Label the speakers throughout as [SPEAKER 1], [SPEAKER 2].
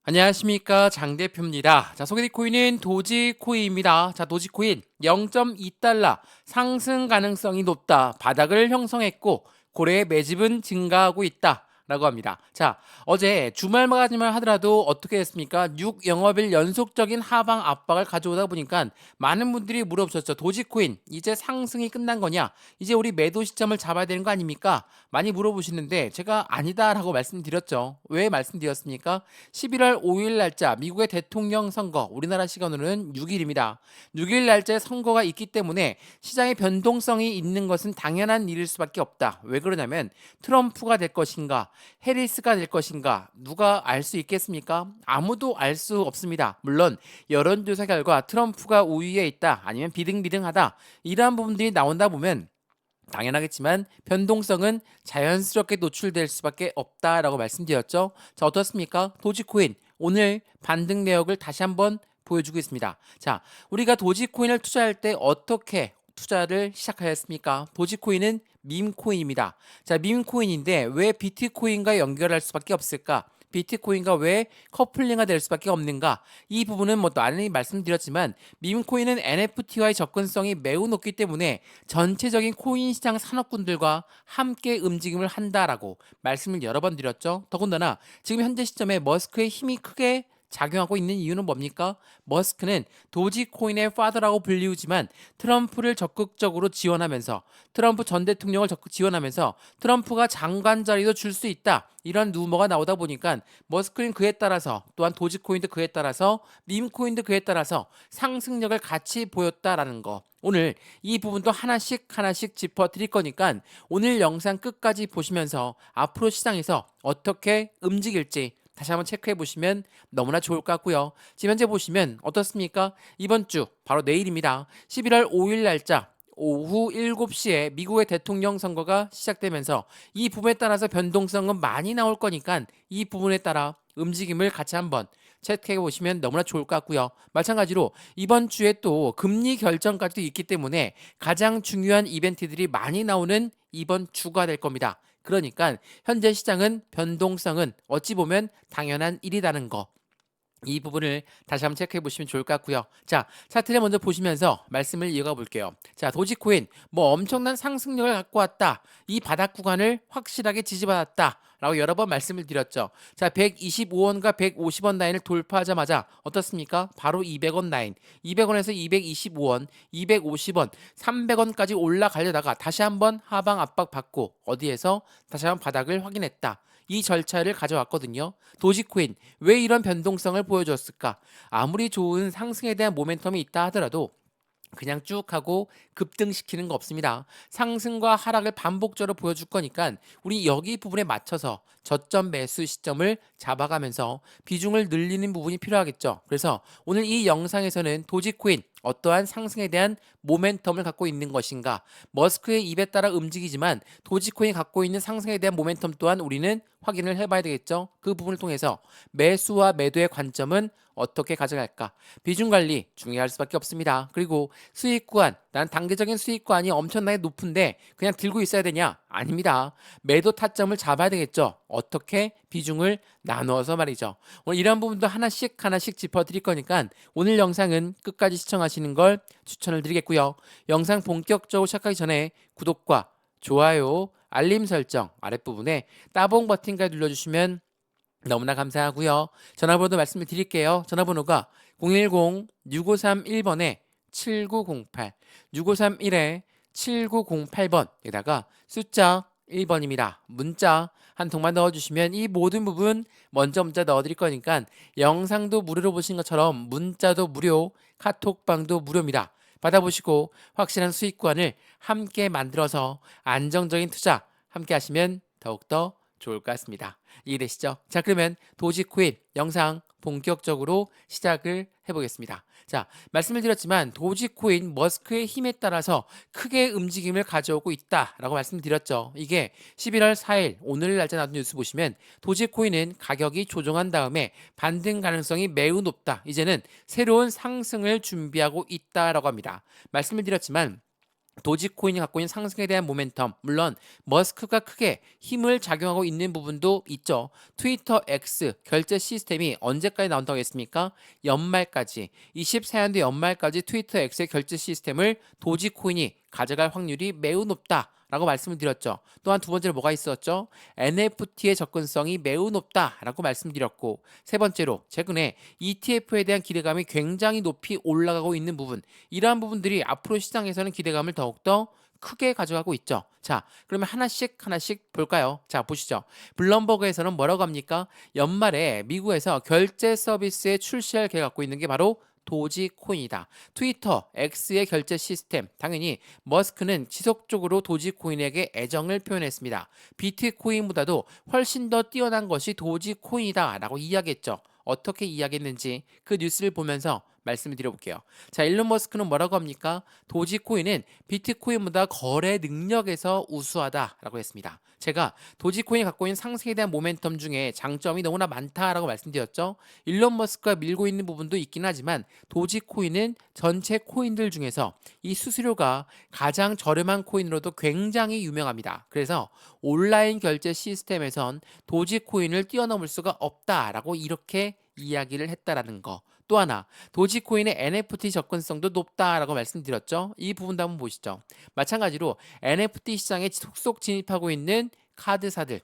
[SPEAKER 1] 안녕하십니까, 장 대표입니다. 자, 소개될 코인은 도지코인입니다. 자, 도지코인 0.2달러 상승 가능성이 높다. 바닥을 형성했고 고래의 매집은 증가하고 있다 라고 합니다. 자, 어제 주말까지만 하더라도 어떻게 됐습니까? 6영업일 연속적인 하방 압박을 가져오다 보니까 많은 분들이 물어보셨죠. 도지코인 이제 상승이 끝난 거냐? 이제 우리 매도 시점을 잡아야 되는 거 아닙니까? 많이 물어보시는데 제가 아니다라고 말씀드렸죠. 왜 말씀드렸습니까? 11월 5일 날짜 미국의 대통령 선거, 우리나라 시간으로는 6일입니다. 6일 날짜에 선거가 있기 때문에 시장의 변동성이 있는 것은 당연한 일일 수밖에 없다. 왜 그러냐면 트럼프가 될 것인가, 해리스가 될 것인가, 누가 알 수 있겠습니까? 아무도 알 수 없습니다. 물론 여론조사 결과 트럼프가 우위에 있다, 아니면 비등비등하다, 이러한 부분들이 나온다 보면 당연하겠지만 변동성은 자연스럽게 노출될 수밖에 없다라고 말씀드렸죠. 자, 어떻습니까? 도지코인 오늘 반등 내역을 다시 한번 보여주고 있습니다. 자, 우리가 도지코인을 투자할 때 어떻게 투자를 시작하였습니까? 도지코인은 밈코인입니다. 자, 밈코인인데 왜 비트코인과 연결할 수밖에 없을까? 비트코인과 왜 커플링가 될 수밖에 없는가? 이 부분은 뭐 나란히 말씀드렸지만 밈코인은 NFT와의 접근성이 매우 높기 때문에 전체적인 코인 시장 산업군들과 함께 움직임을 한다라고 말씀을 여러 번 드렸죠. 더군다나 지금 현재 시점에 머스크의 힘이 크게 작용하고 있는 이유는 뭡니까? 머스크는 도지코인의 파더라고 불리우지만 트럼프를 적극적으로 지원하면서, 트럼프 전 대통령을 적극 지원하면서 트럼프가 장관 자리도 줄 수 있다, 이런 루머가 나오다 보니까 머스크는 그에 따라서, 또한 도지코인도 그에 따라서, 밈코인도 그에 따라서 상승력을 같이 보였다라는 거, 오늘 이 부분도 하나씩 하나씩 짚어드릴 거니까 오늘 영상 끝까지 보시면서 앞으로 시장에서 어떻게 움직일지 다시 한번 체크해 보시면 너무나 좋을 것 같고요. 지금 현재 보시면 어떻습니까? 이번 주 바로 내일입니다. 11월 5일 날짜 오후 7시에 미국의 대통령 선거가 시작되면서 이 부분에 따라서 변동성은 많이 나올 거니까 이 부분에 따라 움직임을 같이 한번 체크해 보시면 너무나 좋을 것 같고요. 마찬가지로 이번 주에 또 금리 결정까지도 있기 때문에 가장 중요한 이벤트들이 많이 나오는 이번 주가 될 겁니다. 그러니까 현재 시장은 변동성은 어찌 보면 당연한 일이라는 거, 이 부분을 다시 한번 체크해 보시면 좋을 것 같고요. 자, 차트를 먼저 보시면서 말씀을 이어가 볼게요. 자, 도지코인 뭐 엄청난 상승력을 갖고 왔다, 이 바닥 구간을 확실하게 지지받았다 라고 여러 번 말씀을 드렸죠. 자, 125원과 150원 라인을 돌파하자마자 어떻습니까? 바로 200원 라인, 200원에서 225원, 250원, 300원까지 올라가려다가 다시 한번 하방 압박 받고 어디에서 다시 한번 바닥을 확인했다, 이 절차를 가져왔거든요. 도지코인 왜 이런 변동성을 보여줬을까? 아무리 좋은 상승에 대한 모멘텀이 있다 하더라도 그냥 쭉 하고 급등시키는 거 없습니다. 상승과 하락을 반복적으로 보여줄 거니까 우리 여기 부분에 맞춰서 저점 매수 시점을 잡아가면서 비중을 늘리는 부분이 필요하겠죠. 그래서 오늘 이 영상에서는 도지코인 어떠한 상승에 대한 모멘텀을 갖고 있는 것인가, 머스크의 입에 따라 움직이지만 도지코인이 갖고 있는 상승에 대한 모멘텀 또한 우리는 확인을 해봐야 되겠죠. 그 부분을 통해서 매수와 매도의 관점은 어떻게 가져갈까, 비중 관리 중요할 수밖에 없습니다. 그리고 수익 구간, 난 단기적인 수익 구간이 엄청나게 높은데 그냥 들고 있어야 되냐? 아닙니다. 매도 타점을 잡아야 되겠죠. 어떻게? 비중을 나누어서 말이죠. 오늘 이런 부분도 하나씩 하나씩 짚어드릴 거니까 오늘 영상은 끝까지 시청하시는 걸 추천을 드리겠고요. 영상 본격적으로 시작하기 전에 구독과 좋아요, 알림 설정 아랫부분에 따봉 버튼까지 눌러주시면 너무나 감사하고요. 전화번호 말씀을 드릴게요. 전화번호가 010-6531번에 7908, 6531에 7908번에다가 숫자 1번입니다. 문자 한 통만 넣어주시면 이 모든 부분 먼저 문자 넣어드릴 거니까 영상도 무료로 보신 것처럼 문자도 무료, 카톡방도 무료입니다. 받아보시고 확실한 수익관을 함께 만들어서 안정적인 투자 함께 하시면 더욱더 좋을 것 같습니다. 이해되시죠? 자, 그러면 도지코인 영상 본격적으로 시작을 해보겠습니다. 자, 말씀을 드렸지만 도지코인 머스크의 힘에 따라서 크게 움직임을 가져오고 있다라고 말씀드렸죠. 이게 11월 4일 오늘 날짜 나온 뉴스 보시면 도지코인은 가격이 조정한 다음에 반등 가능성이 매우 높다, 이제는 새로운 상승을 준비하고 있다라고 합니다. 말씀을 드렸지만 도지코인이 갖고 있는 상승에 대한 모멘텀, 물론 머스크가 크게 힘을 작용하고 있는 부분도 있죠. 트위터 X 결제 시스템이 언제까지 나온다고 했습니까? 연말까지, 24년도 연말까지 트위터 X의 결제 시스템을 도지코인이 가져갈 확률이 매우 높다 라고 말씀을 드렸죠. 또한 두 번째로 뭐가 있었죠? NFT의 접근성이 매우 높다라고 말씀드렸고, 세 번째로 최근에 ETF에 대한 기대감이 굉장히 높이 올라가고 있는 부분, 이러한 부분들이 앞으로 시장에서는 기대감을 더욱더 크게 가져가고 있죠. 자, 그러면 하나씩 하나씩 볼까요? 자, 보시죠. 블룸버그에서는 뭐라고 합니까? 연말에 미국에서 결제 서비스에 출시할 계획 갖고 있는 게 바로 도지코인이다. 트위터 X의 결제 시스템, 당연히 머스크는 지속적으로 도지코인에게 애정을 표현했습니다. 비트코인보다도 훨씬 더 뛰어난 것이 도지코인이다 라고 이야기했죠. 어떻게 이야기했는지 그 뉴스를 보면서 말씀을 드려볼게요. 자, 일론 머스크는 뭐라고 합니까? 도지코인은 비트코인보다 거래 능력에서 우수하다라고 했습니다. 제가 도지코인이 갖고 있는 상승에 대한 모멘텀 중에 장점이 너무나 많다라고 말씀드렸죠. 일론 머스크가 밀고 있는 부분도 있긴 하지만 도지코인은 전체 코인들 중에서 이 수수료가 가장 저렴한 코인으로도 굉장히 유명합니다. 그래서 온라인 결제 시스템에선 도지코인을 뛰어넘을 수가 없다라고 이렇게 이야기를 했다라는 거. 또 하나, 도지코인의 NFT 접근성도 높다라고 말씀드렸죠. 이 부분도 한번 보시죠. 마찬가지로 NFT 시장에 속속 진입하고 있는 카드사들,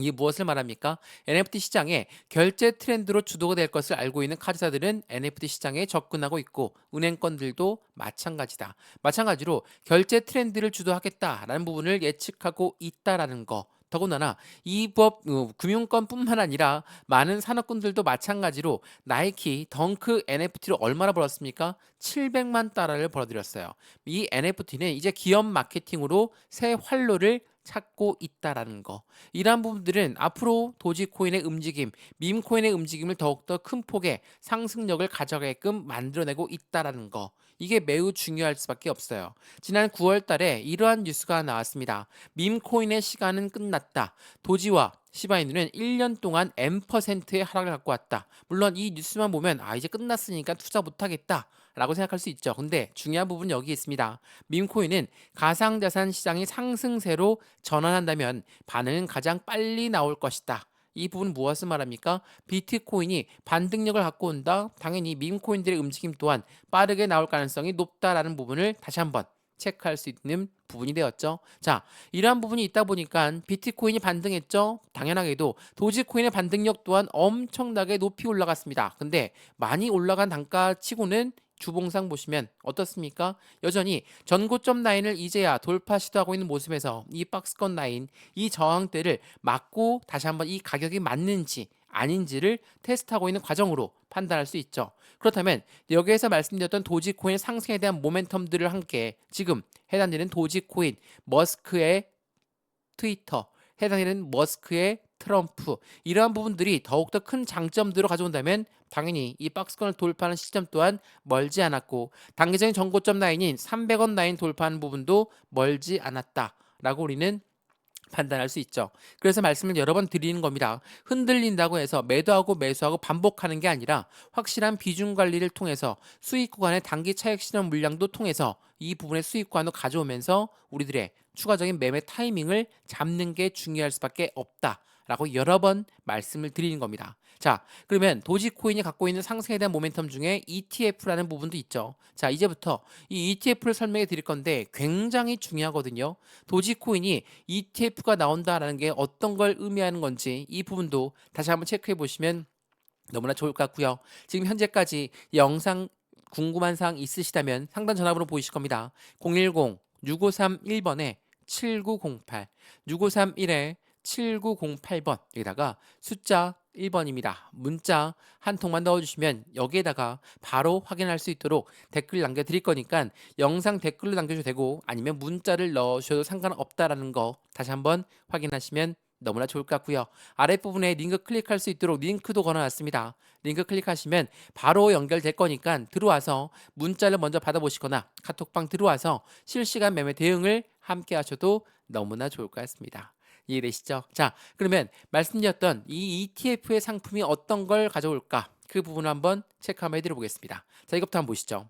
[SPEAKER 1] 이게 무엇을 말합니까? NFT 시장에 결제 트렌드로 주도가 될 것을 알고 있는 카드사들은 NFT 시장에 접근하고 있고, 은행권들도 마찬가지다. 마찬가지로 결제 트렌드를 주도하겠다라는 부분을 예측하고 있다라는 거. 더군다나 이 법 금융권뿐만 아니라 많은 산업군들도 마찬가지로 나이키 덩크 NFT로 얼마나 벌었습니까? 700만 달러를 벌어들였어요. 이 NFT는 이제 기업 마케팅으로 새 활로를 찾고 있다라는 거. 이러한 부분들은 앞으로 도지코인의 움직임, 밈코인의 움직임을 더욱더 큰 폭의 상승력을 가져가게끔 만들어내고 있다라는 거. 이게 매우 중요할 수밖에 없어요. 지난 9월 달에 이러한 뉴스가 나왔습니다. 밈코인의 시간은 끝났다. 도지와 시바이누는 1년 동안 N%의 하락을 갖고 왔다. 물론 이 뉴스만 보면 이제 끝났으니까 투자 못하겠다 라고 생각할 수 있죠. 근데 중요한 부분은 여기 있습니다. 밈코인은 가상자산 시장이 상승세로 전환한다면 반응은 가장 빨리 나올 것이다. 이 부분은 무엇을 말합니까? 비트코인이 반등력을 갖고 온다. 당연히 밈코인들의 움직임 또한 빠르게 나올 가능성이 높다라는 부분을 다시 한번 체크할 수 있는 부분이 되었죠. 자, 이러한 부분이 있다 보니까 비트코인이 반등했죠. 당연하게도 도지코인의 반등력 또한 엄청나게 높이 올라갔습니다. 근데 많이 올라간 단가 치고는 주봉상 보시면 어떻습니까? 여전히 전고점 라인을 이제야 돌파 시도하고 있는 모습에서 이 박스권 라인, 이 저항대를 막고 다시 한번 이 가격이 맞는지 아닌지를 테스트하고 있는 과정으로 판단할 수 있죠. 그렇다면 여기에서 말씀드렸던 도지코인 상승에 대한 모멘텀들을 함께 지금 해당되는 도지코인, 머스크의 트위터, 해당되는 머스크의 트럼프, 이러한 부분들이 더욱더 큰 장점들을 가져온다면 당연히 이 박스권을 돌파하는 시점 또한 멀지 않았고, 단기적인 전고점 라인인 300원 라인 돌파하는 부분도 멀지 않았다라고 우리는 판단할 수 있죠. 그래서 말씀을 여러 번 드리는 겁니다. 흔들린다고 해서 매도하고 매수하고 반복하는 게 아니라 확실한 비중 관리를 통해서 수익 구간의 단기 차익 실현 물량도 통해서 이 부분의 수익 구간을 가져오면서 우리들의 추가적인 매매 타이밍을 잡는 게 중요할 수밖에 없다라고 여러 번 말씀을 드리는 겁니다. 자, 그러면 도지코인이 갖고 있는 상승에 대한 모멘텀 중에 ETF라는 부분도 있죠. 자, 이제부터 이 ETF를 설명해 드릴 건데 굉장히 중요하거든요. 도지코인이 ETF가 나온다라는 게 어떤 걸 의미하는 건지 이 부분도 다시 한번 체크해 보시면 너무나 좋을 것 같고요. 지금 현재까지 영상 궁금한 사항 있으시다면 상담 전화번호 보이실 겁니다. 010-6531번에 7908, 6531에 7908번, 여기다가 숫자 1번입니다. 문자 한 통만 넣어주시면 여기에다가 바로 확인할 수 있도록 댓글 남겨드릴 거니까 영상 댓글로 남겨주셔도 되고 아니면 문자를 넣으셔도 상관없다라는 거 다시 한번 확인하시면 너무나 좋을 것 같고요. 아랫부분에 링크 클릭할 수 있도록 링크도 걸어놨습니다. 링크 클릭하시면 바로 연결될 거니까 들어와서 문자를 먼저 받아보시거나 카톡방 들어와서 실시간 매매 대응을 함께 하셔도 너무나 좋을 것 같습니다. 이해되시죠? 자, 그러면 말씀드렸던 이 ETF의 상품이 어떤 걸 가져올까? 그 부분을 한번 체크 한번 해드려 보겠습니다. 자, 이것부터 한번 보시죠.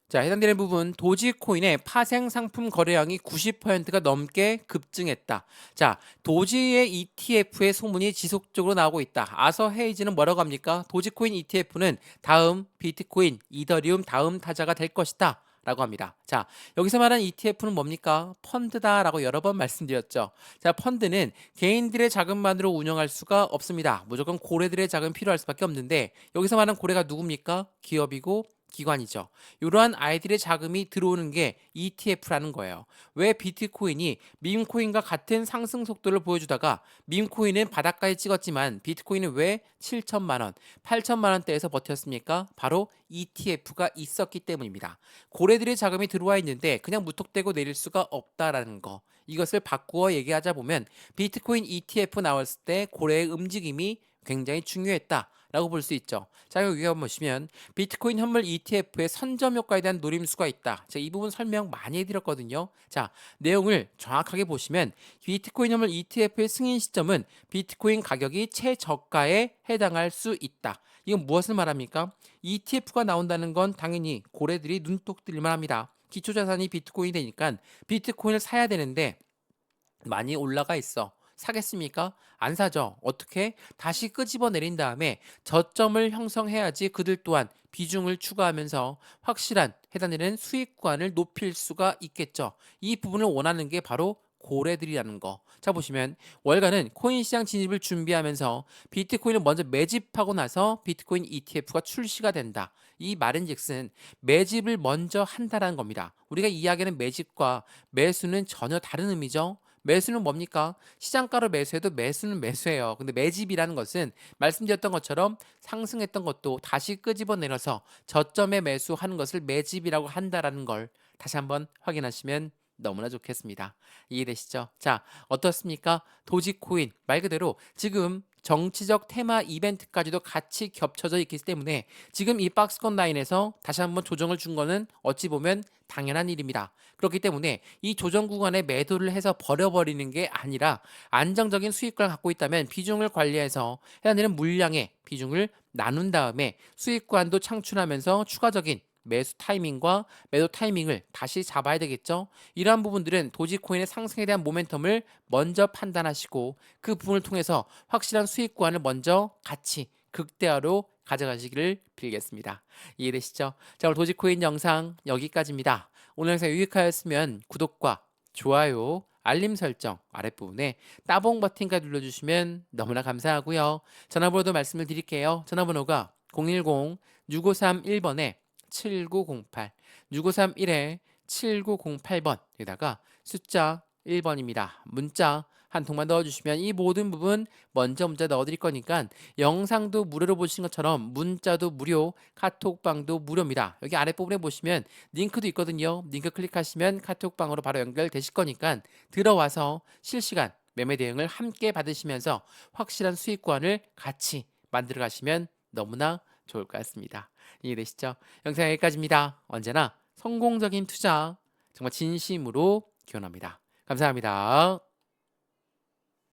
[SPEAKER 1] 자, 해당되는 부분 도지코인의 파생 상품 거래량이 90%가 넘게 급증했다. 자, 도지의 ETF의 소문이 지속적으로 나오고 있다. 아서 헤이즈는 뭐라고 합니까? 도지코인 ETF는 다음 비트코인, 이더리움 다음 타자가 될 것이다. 라고 합니다. 자, 여기서 말하는 ETF는 뭡니까? 펀드다라고 여러 번 말씀드렸죠. 자, 펀드는 개인들의 자금만으로 운영할 수가 없습니다. 무조건 고래들의 자금이 필요할 수밖에 없는데 여기서 말하는 고래가 누굽니까? 기업이고 기관이죠. 이러한 아이들의 자금이 들어오는 게 ETF라는 거예요. 왜 비트코인이 밈코인과 같은 상승 속도를 보여주다가 밈코인은 바닥까지 찍었지만 비트코인은 왜 7천만 원, 8천만 원대에서 버텼습니까? 바로 ETF가 있었기 때문입니다. 고래들의 자금이 들어와 있는데 그냥 무턱대고 내릴 수가 없다라는 거. 이것을 바꾸어 얘기하자 보면 비트코인 ETF 나왔을 때 고래의 움직임이 굉장히 중요했다. 라고 볼 수 있죠. 자, 여기 한번 보시면 비트코인 현물 ETF의 선점 효과에 대한 노림수가 있다. 제가 이 부분 설명 많이 해드렸거든요. 자, 내용을 정확하게 보시면 비트코인 현물 ETF의 승인 시점은 비트코인 가격이 최저가에 해당할 수 있다. 이건 무엇을 말합니까? ETF가 나온다는 건 당연히 고래들이 눈독 들만 합니다. 기초자산이 비트코인이 되니까 비트코인을 사야 되는데 많이 올라가 있어. 사겠습니까? 안 사죠. 어떻게? 다시 끄집어 내린 다음에 저점을 형성해야지 그들 또한 비중을 추가하면서 확실한 해당되는 수익 구간을 높일 수가 있겠죠. 이 부분을 원하는 게 바로 고래들이라는 거. 자, 보시면 월가는 코인 시장 진입을 준비하면서 비트코인을 먼저 매집하고 나서 비트코인 ETF가 출시가 된다. 이 말인즉슨 매집을 먼저 한다는 겁니다. 우리가 이야기하는 매집과 매수는 전혀 다른 의미죠. 매수는 뭡니까? 시장가로 매수해도 매수는 매수예요. 근데 매집이라는 것은 말씀드렸던 것처럼 상승했던 것도 다시 끄집어내려서 저점에 매수하는 것을 매집이라고 한다라는 걸 다시 한번 확인하시면 너무나 좋겠습니다. 이해되시죠? 자, 어떻습니까? 도지코인 말 그대로 지금 정치적 테마 이벤트까지도 같이 겹쳐져 있기 때문에 지금 이 박스권 라인에서 다시 한번 조정을 준 거는 어찌 보면 당연한 일입니다. 그렇기 때문에 이 조정 구간에 매도를 해서 버려버리는 게 아니라 안정적인 수익을 갖고 있다면 비중을 관리해서 해야 되는 물량의 비중을 나눈 다음에 수익 구간도 창출하면서 추가적인 매수 타이밍과 매도 타이밍을 다시 잡아야 되겠죠. 이러한 부분들은 도지코인의 상승에 대한 모멘텀을 먼저 판단하시고 그 부분을 통해서 확실한 수익 구간을 먼저 같이 극대화로 가져가시기를 빌겠습니다. 이해되시죠? 자, 오늘 도지코인 영상 여기까지입니다. 오늘 영상 유익하였으면 구독과 좋아요, 알림 설정 아랫부분에 따봉 버튼까지 눌러주시면 너무나 감사하고요. 전화번호도 말씀을 드릴게요. 전화번호가 010-6531번에 7908, 6531에 7908번, 여기다가 숫자 1번입니다. 문자 한 통만 넣어주시면 이 모든 부분 먼저 문자 넣어드릴 거니까 영상도 무료로 보신 것처럼 문자도 무료, 카톡방도 무료입니다. 여기 아랫부분에 보시면 링크도 있거든요. 링크 클릭하시면 카톡방으로 바로 연결되실 거니까 들어와서 실시간 매매 대응을 함께 받으시면서 확실한 수익 구간을 같이 만들어 가시면 너무나 좋을 것 같습니다. 이해되시죠? 영상 여기까지입니다. 언제나 성공적인 투자 정말 진심으로 기원합니다. 감사합니다.